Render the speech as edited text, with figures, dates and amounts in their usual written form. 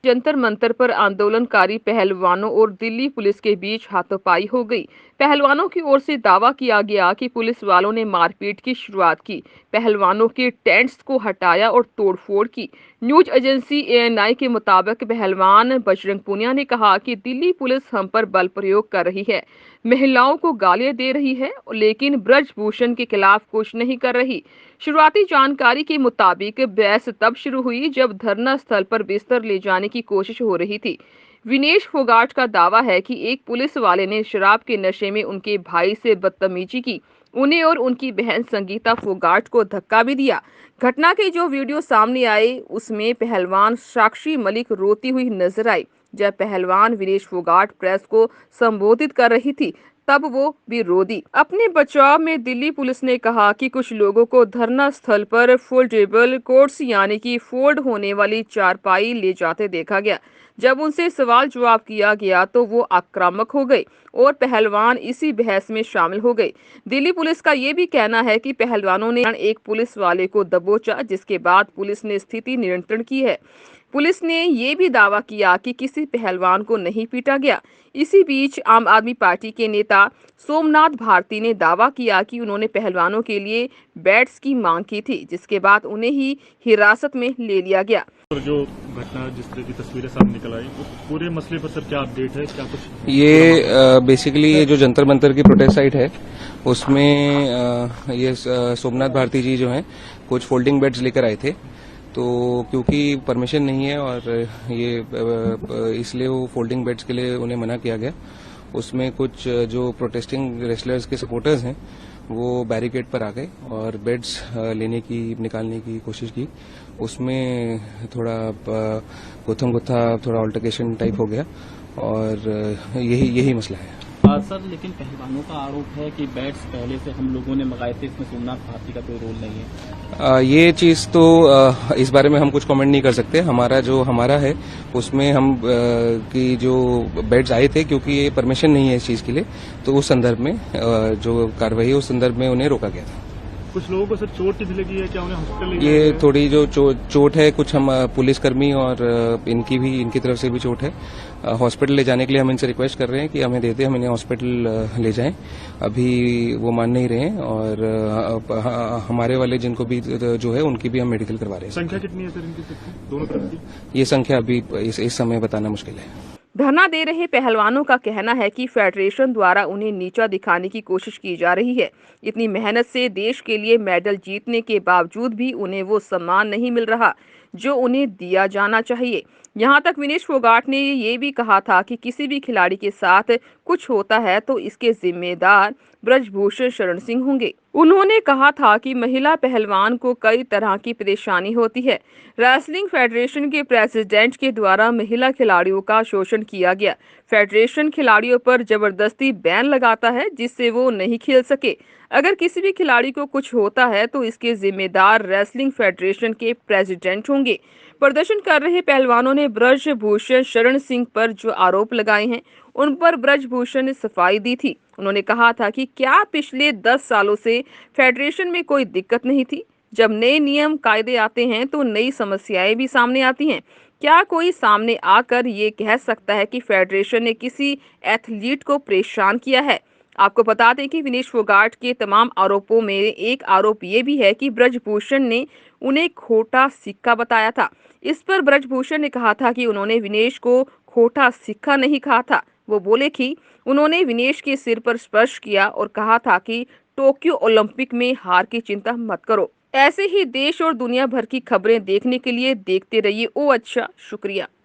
जंतर मंतर पर आंदोलनकारी पहलवानों और दिल्ली पुलिस के बीच हाथापाई हो गई। पहलवानों की ओर से दावा किया गया कि पुलिस वालों ने मारपीट की शुरुआत की, पहलवानों के टेंट्स को हटाया और तोड़फोड़ की। न्यूज एजेंसी एएनआई के मुताबिक पहलवान बजरंग पूनिया ने कहा कि दिल्ली पुलिस हम पर बल प्रयोग कर रही है, महिलाओं को गालियां दे रही है, लेकिन ब्रजभूषण के खिलाफ कुछ नहीं कर रही। शुरुआती जानकारी के मुताबिक बहस तब शुरू हुई जब धरना स्थल पर बिस्तर ले जाने की कोशिश हो रही थी। विनेश फोगाट का दावा है कि एक पुलिस वाले ने शराब के नशे में उनके भाई से बदतमीजी की, उन्हें और उनकी बहन संगीता फोगाट को धक्का भी दिया। घटना के जो वीडियो सामने आए उसमें पहलवान साक्षी मलिक रोती हुई नजर आई। जब पहलवान विनेश फोगाट प्रेस को संबोधित कर रही थी तब वो भी रो दी। अपने बचाव में दिल्ली पुलिस ने कहा कि कुछ लोगों को धरना स्थल पर फोल्डेबल कोट्स यानी कि फोल्ड होने वाली चारपाई ले जाते देखा गया। जब उनसे सवाल जवाब किया गया तो वो आक्रामक हो गए और पहलवान इसी बहस में शामिल हो गए। दिल्ली पुलिस का ये भी कहना है कि पहलवानों ने एक पुलिस वाले को दबोचा, जिसके बाद पुलिस ने स्थिति नियंत्रण की है। पुलिस ने ये भी दावा किया कि किसी पहलवान को नहीं पीटा गया। इसी बीच आम आदमी पार्टी के नेता सोमनाथ भारती ने दावा किया कि उन्होंने पहलवानों के लिए बैट्स की मांग की थी, जिसके बाद उन्हें ही हिरासत में ले लिया गया। और जो घटना जिस तरह की तस्वीरें सामने निकल आई, उस पूरे मसले पर सर क्या अपडेट है, क्या कुछ? ये बेसिकली ये जो जंतर मंतर की प्रोटेस्ट साइट है उसमें ये सोमनाथ भारती जी जो हैं कुछ फोल्डिंग बेड्स लेकर आए थे, तो क्योंकि परमिशन नहीं है और ये इसलिए वो फोल्डिंग बेड्स के लिए उन्हें मना किया गया। उसमें कुछ जो प्रोटेस्टिंग रेसलर्स के सपोर्टर्स हैं वो बैरिकेड पर आ गए और बेड्स निकालने की कोशिश की। उसमें थोड़ा गुत्थम गुत्था थोड़ा ऑल्टरकेशन टाइप हो गया और यही मसला है। सर, लेकिन पहलवानों का आरोप है कि बैट्स पहले से हम लोगों ने मंगाए थे, इसमें सोमनाथ भारती का कोई रोल नहीं है। ये चीज तो इस बारे में हम कुछ कमेंट नहीं कर सकते। हमारा है उसमें हम कि जो बेड्स आए थे, क्योंकि ये परमिशन नहीं है इस चीज के लिए, तो उस संदर्भ में जो कार्रवाई है उस संदर्भ में उन्हें रोका गया था। कुछ लोगों को सर चोट किस लगी है, क्या उन्हें हॉस्पिटल ये थोड़ी जो चोट है, कुछ हम पुलिसकर्मी और इनकी तरफ से भी चोट है। हॉस्पिटल ले जाने के लिए हम इनसे रिक्वेस्ट कर रहे हैं कि हमें दे दें, हम इन्हें हॉस्पिटल ले जाएं। अभी वो मान नहीं रहे हैं और हमारे वाले जिनको भी जो है उनकी भी हम मेडिकल करवा रहे हैं। संख्या कितनी है सर इनकी दोनों तरफ की? ये संख्या अभी इस समय बताना मुश्किल है। धरना दे रहे पहलवानों का कहना है कि फेडरेशन द्वारा उन्हें नीचा दिखाने की कोशिश की जा रही है। इतनी मेहनत से देश के लिए मेडल जीतने के बावजूद भी उन्हें वो सम्मान नहीं मिल रहा जो उन्हें दिया जाना चाहिए। यहाँ तक विनेश फोगाट ने ये भी कहा था कि किसी भी खिलाड़ी के साथ कुछ होता है तो इसके जिम्मेदार ब्रजभूषण शरण सिंह होंगे। उन्होंने कहा था कि महिला पहलवान को कई तरह की परेशानी होती है। रेसलिंग फेडरेशन के प्रेसिडेंट के द्वारा महिला खिलाड़ियों का शोषण किया गया। फेडरेशन खिलाड़ियों पर जबरदस्ती बैन लगाता है जिससे वो नहीं खेल सके। अगर किसी भी खिलाड़ी को कुछ होता है तो इसके जिम्मेदार रेसलिंग फेडरेशन के प्रेसिडेंट होंगे। प्रदर्शन कर रहे पहलवानों ने ब्रजभूषण शरण सिंह पर जो आरोप लगाए हैं उन पर ब्रजभूषण ने सफाई दी थी। उन्होंने कहा था कि क्या पिछले 10 सालों से फेडरेशन में कोई दिक्कत नहीं थी? जब नए नियम कायदे आते हैं तो नई समस्याएं भी सामने आती हैं। क्या कोई सामने आकर ये कह सकता है कि फेडरेशन ने किसी एथलीट को परेशान किया है? आपको बता दें कि विनेश फोगाट के तमाम आरोपों में एक आरोप ये भी है कि ब्रजभूषण ने उन्हें खोटा सिक्का बताया था। इस पर ब्रजभूषण ने कहा था कि उन्होंने विनेश को खोटा सिक्का नहीं कहा था। वो बोले कि उन्होंने विनेश के सिर पर स्पर्श किया और कहा था कि टोक्यो ओलंपिक में हार की चिंता मत करो। ऐसे ही देश और दुनिया भर की खबरें देखने के लिए देखते रहिए ओ अच्छा। शुक्रिया।